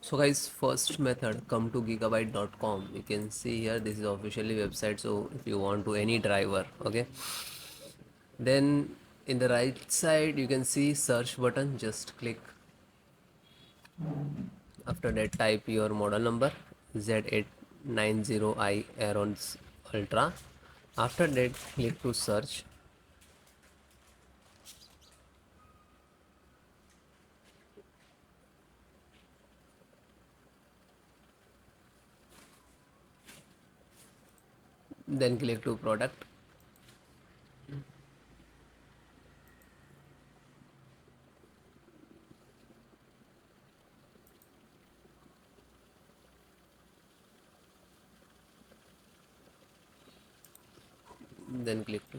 So guys, first method, come to gigabyte.com. You can see here this is officially website, so if you want to any driver, okay, then in the right side you can see search button, just click. After that type your model number Z890I AORUS Ultra. After that click to search. Then click to product. Then click to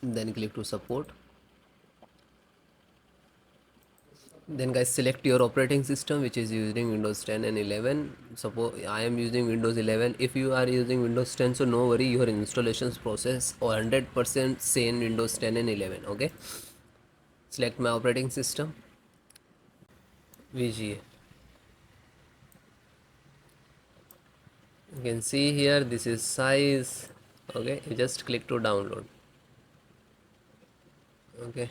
then click to support. Then guys, select your operating system which is using Windows 10 and 11. Suppose I am using Windows 11. If you are using Windows 10, so no worry, your installations process or 100% same Windows 10 and 11. Okay, select my operating system, VGA. You can see here this is size. Okay, you just click to download. Okay,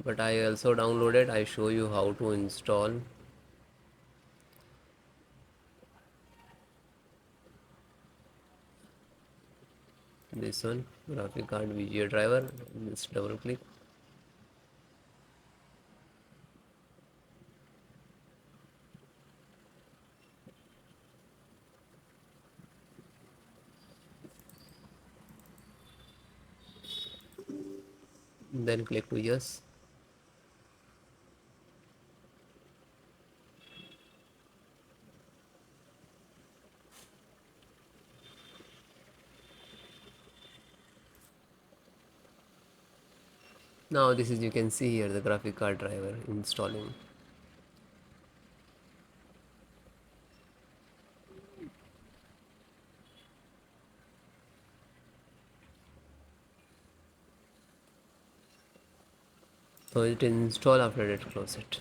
but I also downloaded. I show you how to install. This one, graphic card VGA driver. Just double click. Then click to yes. Now this is, you can see here the graphic card driver installing. So it install. After that close it.